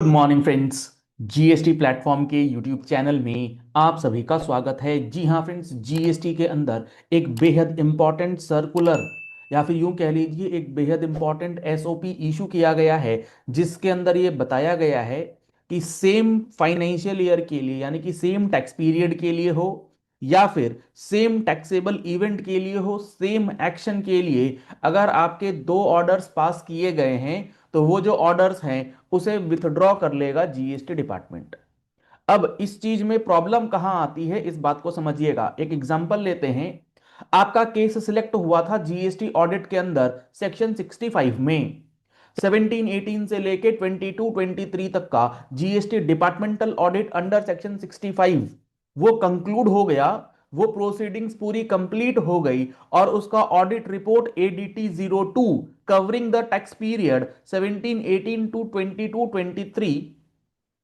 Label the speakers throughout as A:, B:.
A: Good morning friends. GST platform के YouTube channel में आप सभी का स्वागत है। जी हाँ फ्रेंड्स, जीएसटी के अंदर एक बेहद इंपॉर्टेंट सर्कुलर या फिर यूं कह लीजिए एक बेहद इंपॉर्टेंट एसओपी इशू किया गया है, जिसके अंदर ये बताया गया है कि सेम फाइनेंशियल ईयर के लिए यानी कि सेम टैक्स पीरियड के लिए हो या फिर सेम टैक्सेबल इवेंट के लिए हो, सेम एक्शन के लिए अगर आपके दो ऑर्डर्स पास किए गए हैं तो वो जो ऑर्डर्स हैं उसे विथड्रॉ कर लेगा जीएसटी डिपार्टमेंट। अब इस चीज में प्रॉब्लम कहां आती है इस बात को समझिएगा। एक एग्जांपल लेते हैं। आपका केस सिलेक्ट हुआ था जीएसटी ऑडिट के अंदर सेक्शन 65 में 17-18 से लेके 22-23 तक का GST departmental audit under section 65 वो कंक्लूड हो गया। वो प्रोसीडिंग्स पूरी कंप्लीट हो गई और उसका audit report ADT 02 covering the tax period 17-18 to 22-23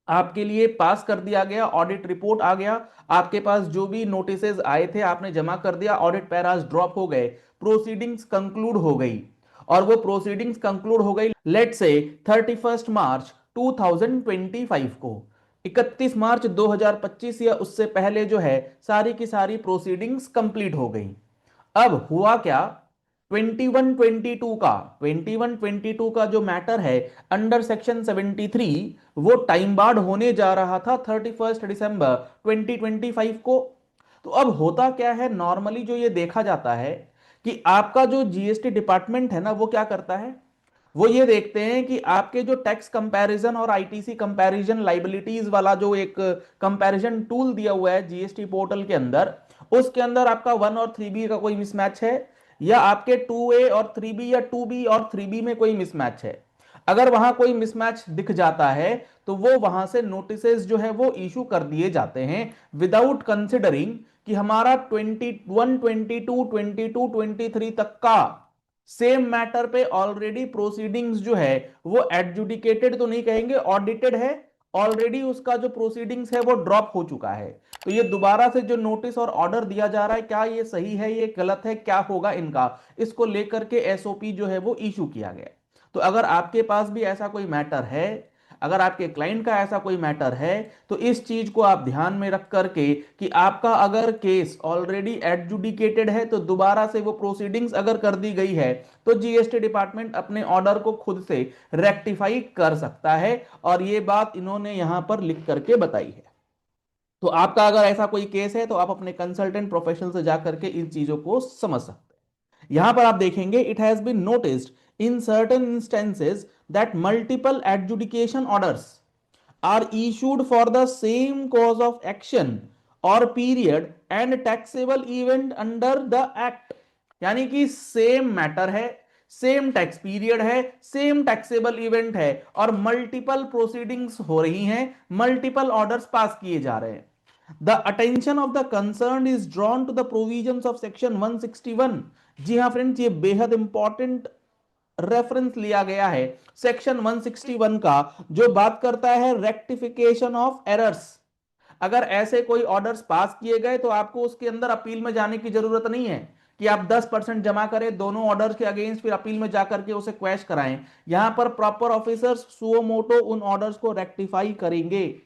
A: आपके लिए पास कर दिया गया। ऑडिट रिपोर्ट आ गया, आपके पास जो भी नोटिसेस आए थे आपने जमा कर दिया, ऑडिट पैरास ड्रॉप हो गए, प्रोसीडिंग्स कंक्लूड हो गई। और वो प्रोसीडिंग्स कंक्लूड हो गई लेट से 31 मार्च 2025 को। 31 मार्च 2025 या उससे पहले जो है सारी की सारी प्रोसीडिंग्स कंप्लीट हो गई। अब हुआ क्या, 21-22 का जो मैटर है अंडर सेक्शन 73 वो टाइम बार्ड होने जा रहा था 31 दिसंबर 2025 को। तो अब होता क्या है, नॉर्मली जो ये देखा जाता है कि आपका जो जीएसटी डिपार्टमेंट है ना वो क्या करता है, वो ये देखते हैं कि आपके जो टैक्स कंपैरिजन और आईटीसी कंपैरिजन लाइबिलिटीज वाला जो एक कंपैरिजन टूल दिया हुआ है जीएसटी पोर्टल के अंदर, उसके अंदर आपका 1 और 3B का कोई मिसमैच है या आपके 2A और 3B या 2B और 3B में कोई मिसमैच है। अगर वहां कोई मिसमैच दिख जाता है तो वो वहां से नोटिसेस जो है वो इशू कर दिए जाते हैं विदाउट कंसिडरिंग कि हमारा 21, 22, 22, 23 तक का सेम मैटर पे ऑलरेडी प्रोसीडिंग्स जो है वो एडजुडिकेटेड तो नहीं कहेंगे, ऑडिटेड है। ऑलरेडी उसका जो प्रोसीडिंग्स है वो ड्रॉप हो चुका है। तो ये दोबारा से जो नोटिस और ऑर्डर दिया जा रहा है, क्या ये सही है ये गलत है, क्या होगा इनका, इसको लेकर के एसओपी जो है वो इशू किया गया। तो अगर आपके पास भी ऐसा कोई मैटर है, अगर आपके क्लाइंट का ऐसा कोई मैटर है, तो इस चीज को आप ध्यान में रख करके कि आपका अगर केस ऑलरेडी एडजुडिकेटेड है तो दोबारा से वो प्रोसीडिंग्स अगर कर दी गई है तो जीएसटी डिपार्टमेंट अपने ऑर्डर को खुद से रेक्टिफाई कर सकता है। और ये बात इन्होंने यहां पर लिख करके बताई है। तो आपका अगर ऐसा कोई केस है तो आप अपने कंसल्टेंट प्रोफेशनल से जाकर के इन चीजों को समझ सकते हैं। यहां पर आप देखेंगे it has been noticed in certain instances that multiple adjudication orders are issued for the same cause of action or period and taxable event under the act। यानी कि सेम मैटर है, सेम टैक्स पीरियड है, same taxable event है और multiple proceedings हो रही हैं, multiple orders pass किए जा रहे हैं। The attention of the concerned is drawn to the provisions of section 161। जी हाँ फ्रेंड्स, ये बेहद इंपॉर्टेंट रेफरेंस लिया गया है सेक्शन 161 का, जो बात करता है रेक्टिफिकेशन ऑफ एरर्स। अगर ऐसे कोई ऑर्डर्स पास किए गए तो आपको उसके अंदर अपील में जाने की जरूरत नहीं है कि आप 10% जमा करें दोनों ऑर्डर्स के अगेंस्ट फिर अपील में जाकर के उसे क्वैश कराएं। यहां पर प्रॉपर ऑफिसर्स सुओ मोटो उन ऑर्डर्स को रेक्टिफाई करेंगे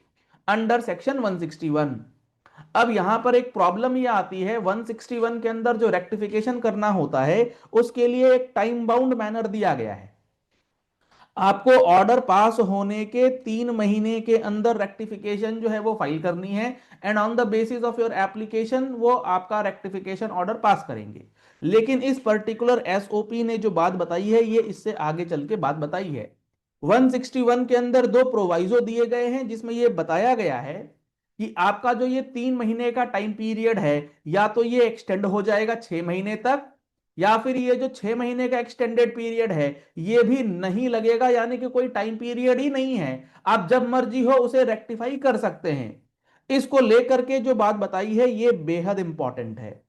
A: अंडर सेक्शन 161। अब यहां पर एक प्रॉब्लम ये आती है, 161 के अंदर जो रेक्टिफिकेशन करना होता है उसके लिए एक टाइम बाउंड मैनर दिया गया है। आपको ऑर्डर पास होने के 3 महीने के अंदर रेक्टिफिकेशन जो है वो फाइल करनी है and on the basis of your application वो आपका रेक्टिफिकेशन ऑर्डर पास करेंगे। लेकिन इस पर्टिकुलर एसओपी ने जो बात बताई है ये इससे आगे चल के बात बताई है। 161 के अंदर दो प्रोवाइजो दिए गए हैं जिसमें ये बताया गया है कि आपका जो ये 3 महीने का टाइम पीरियड है या तो ये एक्सटेंड हो जाएगा 6 महीने तक, या फिर ये जो 6 महीने का एक्सटेंडेड पीरियड है ये भी नहीं लगेगा, यानी कि कोई टाइम पीरियड ही नहीं है, आप जब मर्जी हो उसे रेक्टिफाई कर सकते हैं। इसको लेकर के जो बात बताई है ये बेहद इंपॉर्टेंट है।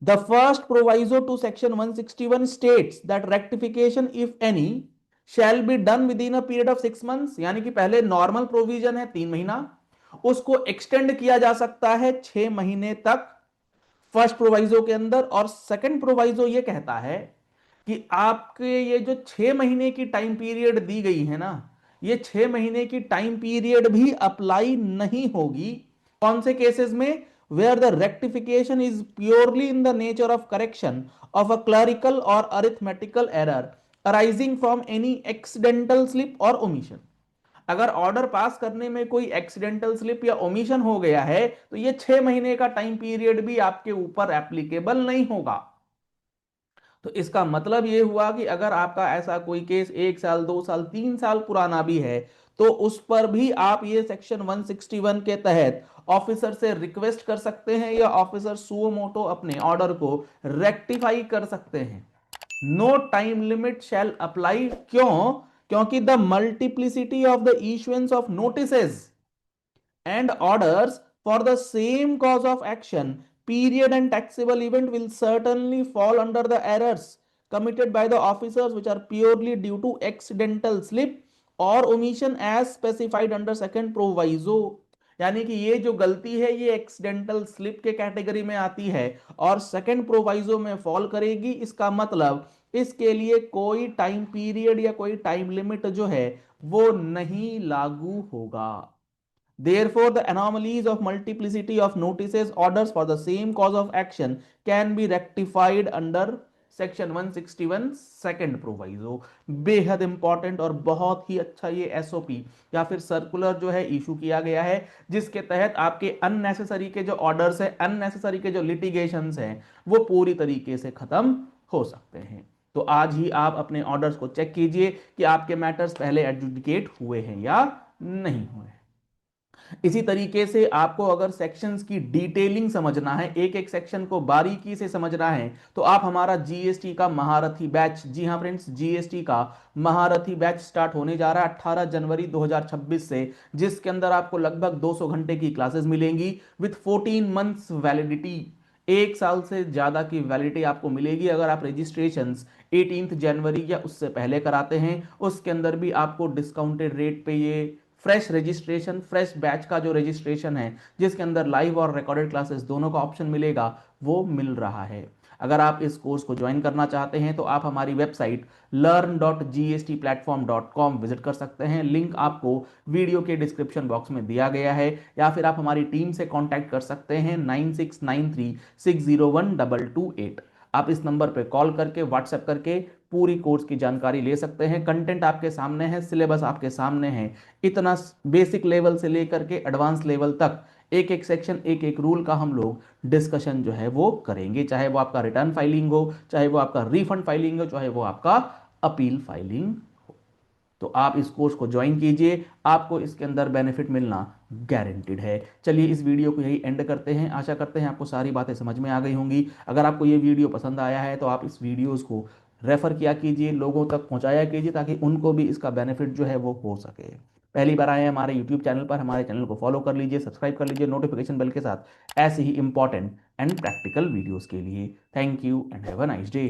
A: The first proviso to section 161 states that rectification if any shall be done within a period of 6 months. यानी कि पहले नॉर्मल प्रोविजन है 3 महीना, उसको एक्सटेंड किया जा सकता है 6 महीने तक फर्स्ट प्रोवाइजो के अंदर। और सेकंड प्रोवाइजो ये कहता है कि आपके ये जो 6 महीने की टाइम पीरियड दी गई है ना, ये 6 महीने की टाइम पीरियड भी अप्लाई नहीं होगी। कौन से केसेस में? Where the rectification is purely in the nature of correction of a clerical or arithmetical error arising from any accidental slip or omission. अगर ऑर्डर पास करने में कोई एक्सीडेंटल स्लिप या ओमिशन हो गया है तो ये 6 महीने का टाइम पीरियड भी आपके ऊपर एप्लीकेबल नहीं होगा। तो इसका मतलब ये हुआ कि अगर आपका ऐसा कोई केस 1 साल 2 साल 3 साल पुराना भी है तो उस पर भी आप ये सेक्शन 161 के तहत ऑफिसर से रिक्वेस्ट कर सकते हैं या ऑफिसर सुओ मोटो अपने ऑर्डर को रेक्टिफाई कर सकते हैं। No time limit shall apply. क्यों? क्योंकि the multiplicity of the issuance of notices and orders for the same cause of action, period and taxable event will certainly fall under the errors committed by the officers which are purely due to accidental slip or omission as specified under second proviso। यानी कि ये जो गलती है ये accidental slip के category में आती है और सेकंड प्रोवाइजो में फॉल करेगी। इसका मतलब इसके लिए कोई टाइम पीरियड या कोई टाइम लिमिट जो है वो नहीं लागू होगा। Therefore, the anomalies of multiplicity of notices orders for the same cause of action can be rectified under section 161 second proviso. बेहद इंपॉर्टेंट और बहुत ही अच्छा ये एसओपी या फिर सर्कुलर जो है इशू किया गया है जिसके तहत आपके अननेसेसरी के जो ऑर्डर्स है, अननेसेसरी के जो लिटिगेशंस हैं वो पूरी तरीके से खत्म हो सकते हैं। तो आज ही आप अपने ऑर्डर्स को चेक कीजिए कि आपके मैटर्स पहले एडजुडिकेट हुए हैं या नहीं हुए हैं। इसी तरीके से आपको अगर सेक्शंस की डिटेलिंग समझना है, एक एक सेक्शन को बारीकी से समझना है तो आप हमारा जीएसटी का महारथी बैच, जी हां फ्रेंड्स, जीएसटी का महारथी बैच स्टार्ट होने जा रहा है 18 जनवरी 2026 से, जिसके अंदर आपको लगभग 200 घंटे की क्लासेस मिलेंगी विथ 14 मंथ्स वैलिडिटी। 1 साल से ज्यादा की वैलिडिटी आपको मिलेगी अगर आप रजिस्ट्रेशन 18 जनवरी या उससे पहले कराते हैं। उसके अंदर भी आपको डिस्काउंटेड रेट पे ये फ्रेश रजिस्ट्रेशन, फ्रेश बैच का जो रजिस्ट्रेशन है जिसके अंदर लाइव और रिकॉर्डेड क्लासेस दोनों का ऑप्शन मिलेगा वो मिल रहा है। अगर आप इस कोर्स को ज्वाइन करना चाहते हैं तो आप हमारी वेबसाइट learn.gstplatform.com विजिट कर सकते हैं। लिंक आपको वीडियो के डिस्क्रिप्शन बॉक्स में दिया गया है या फिर आप हमारी टीम से कांटेक्ट कर सकते हैं 9693601228। आप इस नंबर पे कॉल करके, व्हाट्सएप करके पूरी कोर्स की जानकारी ले सकते हैं। कंटेंट आपके सामने है, सिलेबस आपके सामने है। इतना बेसिक लेवल से लेकर के एडवांस लेवल तक एक एक सेक्शन, एक एक रूल का हम लोग डिस्कशन जो है वो करेंगे, चाहे वो आपका रिटर्न फाइलिंग हो, चाहे वो आपका रिफंड फाइलिंग हो, चाहे वो आपका अपील फाइलिंग हो। तो आप इस कोर्स को ज्वाइन कीजिए, आपको इसके अंदर बेनिफिट मिलना गारंटीड है। चलिए इस वीडियो को यही एंड करते हैं। आशा करते हैं आपको सारी बातें समझ में आ गई होंगी। अगर आपको ये वीडियो पसंद आया है तो आप इस वीडियोस को रेफर किया कीजिए, लोगों तक पहुंचाया कीजिए ताकि उनको भी इसका बेनिफिट जो है वो हो सके। पहली बार आए हैं हमारे यूट्यूब चैनल पर, हमारे चैनल को फॉलो कर लीजिए, सब्सक्राइब कर लीजिए नोटिफिकेशन बेल के साथ ऐसे ही इंपॉर्टेंट एंड प्रैक्टिकल वीडियोस के लिए। Thank you and have a nice day.